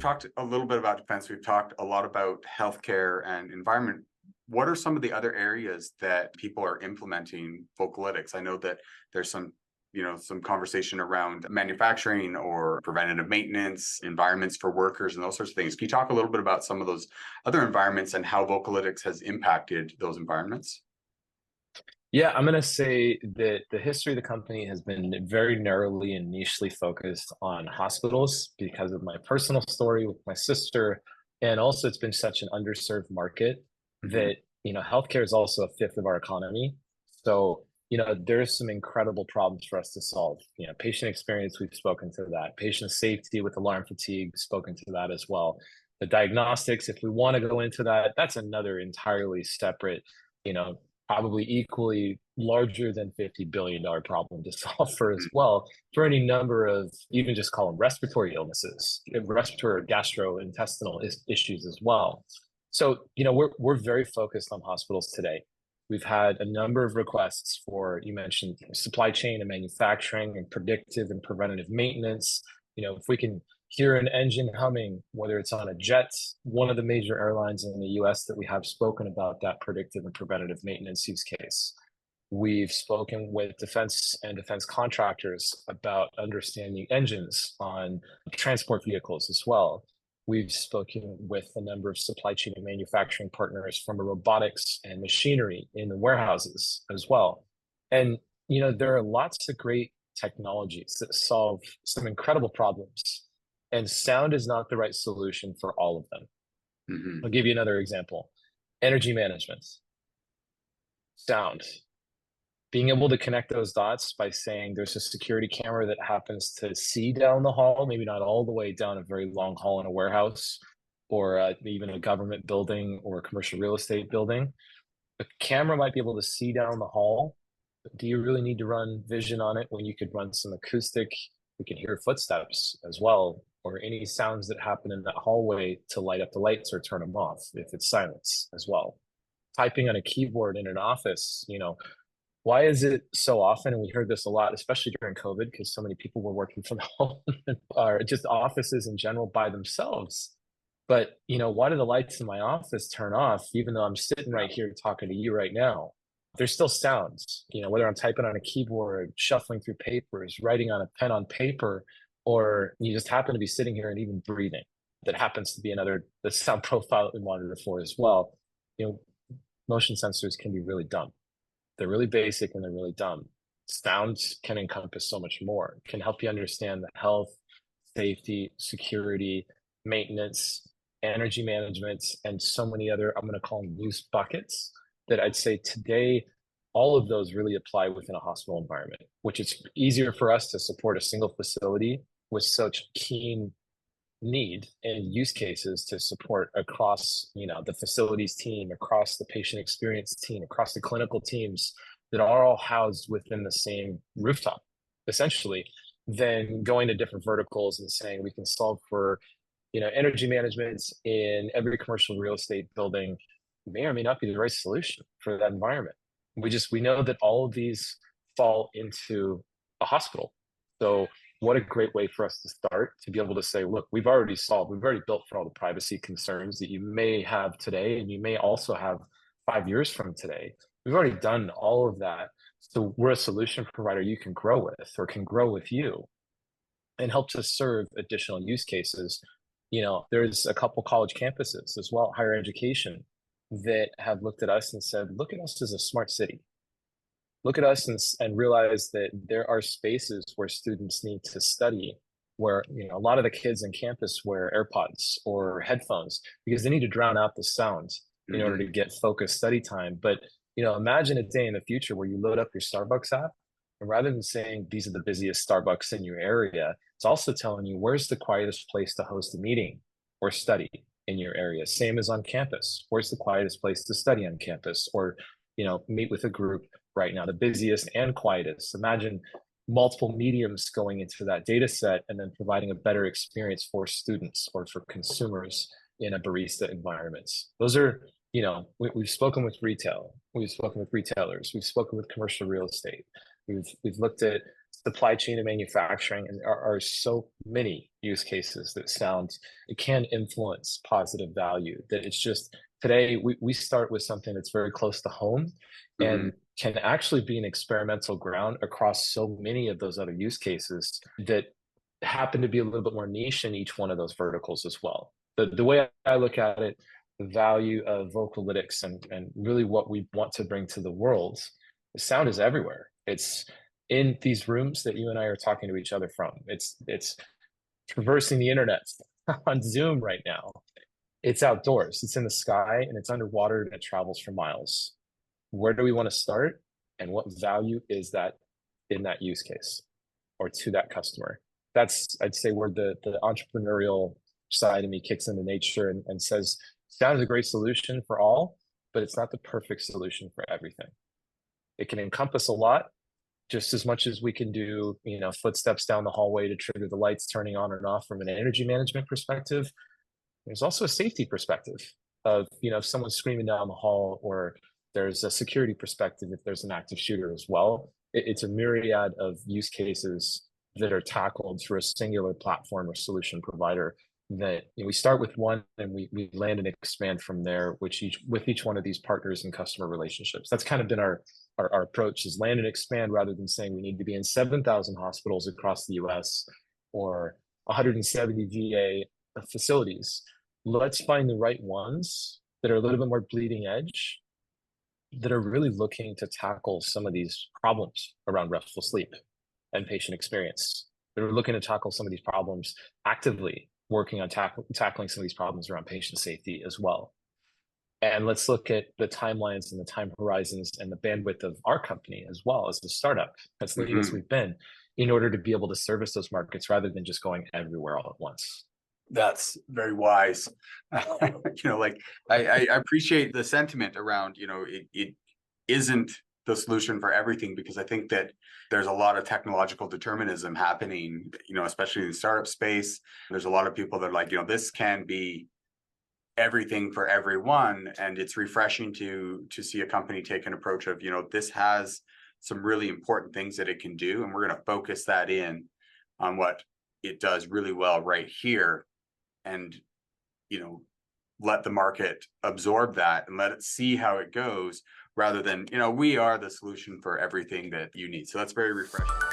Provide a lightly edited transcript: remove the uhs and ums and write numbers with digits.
talked a little bit about defense. We've talked a lot about healthcare and environment. What are some of the other areas that people are implementing Vocalytics? I know that there's some conversation around manufacturing or preventative maintenance, environments for workers, and those sorts of things. Can you talk a little bit about some of those other environments and how Vocalytics has impacted those environments? Yeah, I'm going to say that the history of the company has been very narrowly and nichely focused on hospitals because of my personal story with my sister. And also, it's been such an underserved market Hmm. that, healthcare is also a fifth of our economy. So, there's some incredible problems for us to solve. Patient experience, we've spoken to that. Patient safety with alarm fatigue, spoken to that as well. The diagnostics, if we want to go into that, that's another entirely separate, you know, probably equally larger than $50 billion problem to solve for as well, for any number of, even just call them respiratory illnesses, respiratory or gastrointestinal issues as well. So, we're very focused on hospitals today. We've had a number of requests for, you mentioned supply chain and manufacturing and predictive and preventative maintenance. If we can hear an engine humming, whether it's on a jet, one of the major airlines in the US that we have spoken about that predictive and preventative maintenance use case. We've spoken with defense and defense contractors about understanding engines on transport vehicles as well. We've spoken with a number of supply chain and manufacturing partners from robotics and machinery in the warehouses as well. And, there are lots of great technologies that solve some incredible problems, and sound is not the right solution for all of them. I'll Hmm. give you another example. Energy management, sound. Being able to connect those dots by saying there's a security camera that happens to see down the hall, maybe not all the way down a very long hall in a warehouse or even a government building or a commercial real estate building. The camera might be able to see down the hall, but do you really need to run vision on it when you could run some acoustic? We can hear footsteps as well, or any sounds that happen in that hallway to light up the lights or turn them off if it's silence as well. Typing on a keyboard in an office, why is it so often, and we heard this a lot, especially during COVID, because so many people were working from home or just offices in general by themselves. But, why do the lights in my office turn off, even though I'm sitting Yeah. right here talking to you right now? There's still sounds, whether I'm typing on a keyboard, shuffling through papers, writing on a pen on paper, or you just happen to be sitting here and even breathing. That happens to be the sound profile that we monitor for as well. You know, Motion sensors can be really dumb. They're really basic and they're really dumb. Sounds can encompass so much more, can help you understand the health, safety, security, maintenance, energy management, and so many other, I'm going to call them use buckets that I'd say today, all of those really apply within a hospital environment, which it's easier for us to support a single facility with such keen need and use cases to support across the facilities team, across the patient experience team, across the clinical teams that are all housed within the same rooftop essentially, than going to different verticals and saying we can solve for energy management in every commercial real estate building may or may not be the right solution for that environment. We know that all of these fall into a hospital. So what a great way for us to start, to be able to say, look, we've already built for all the privacy concerns that you may have today, and you may also have 5 years from today. We've already done all of that. So we're a solution provider you can grow with, or can grow with you, and help to serve additional use cases. There's a couple college campuses as well, higher education, that have looked at us and said, look at us as a smart city. Look at us and realize that there are spaces where students need to study, where a lot of the kids in campus wear AirPods or headphones because they need to drown out the sounds in order to Hmm. get focused study time. But imagine a day in the future where you load up your Starbucks app, and rather than saying these are the busiest Starbucks in your area, it's also telling you where's the quietest place to host a meeting or study in your area. Same as on campus. Where's the quietest place to study on campus, or meet with a group right now, the busiest and quietest. Imagine multiple mediums going into that data set and then providing a better experience for students or for consumers in a barista environment. Those are, we've spoken with retail, we've spoken with retailers, we've spoken with commercial real estate. We've looked at supply chain and manufacturing, and are so many use cases that sound it can influence positive value. That it's just today we start with something that's very close to home Hmm. and can actually be an experimental ground across so many of those other use cases that happen to be a little bit more niche in each one of those verticals as well. The way I look at it, the value of Vocalytics and really what we want to bring to the world, the sound is everywhere. It's in these rooms that you and I are talking to each other from. It's traversing the internet on Zoom right now. It's outdoors, it's in the sky, and it's underwater, and it travels for miles. Where do we want to start? And what value is that in that use case or to that customer? That's, I'd say, where the entrepreneurial side of me kicks into nature and says, sound is a great solution for all, but it's not the perfect solution for everything. It can encompass a lot, just as much as we can do, footsteps down the hallway to trigger the lights turning on and off from an energy management perspective. There's also a safety perspective of, if someone's screaming down the hall, or there's a security perspective if there's an active shooter as well. It's a myriad of use cases that are tackled through a singular platform or solution provider that we start with one and we land and expand from there, with each one of these partners and customer relationships. That's kind of been our approach, is land and expand, rather than saying we need to be in 7,000 hospitals across the US or 170 VA facilities. Let's find the right ones that are a little bit more bleeding edge, that are really looking to tackle some of these problems around restful sleep and patient experience. They're looking to tackle some of these problems, actively working on tackling some of these problems around patient safety as well. And let's look at the timelines and the time horizons and the bandwidth of our company as well as a startup, as lean as Hmm. we've been, in order to be able to service those markets rather than just going everywhere all at once. That's very wise. Like I appreciate the sentiment around, it isn't the solution for everything, because I think that there's a lot of technological determinism happening, especially in the startup space. There's a lot of people that are like, this can be everything for everyone. And it's refreshing to see a company take an approach of, this has some really important things that it can do, and we're going to focus that in on what it does really well right here, and let the market absorb that and let it see how it goes, rather than we are the solution for everything that you need. So that's very refreshing.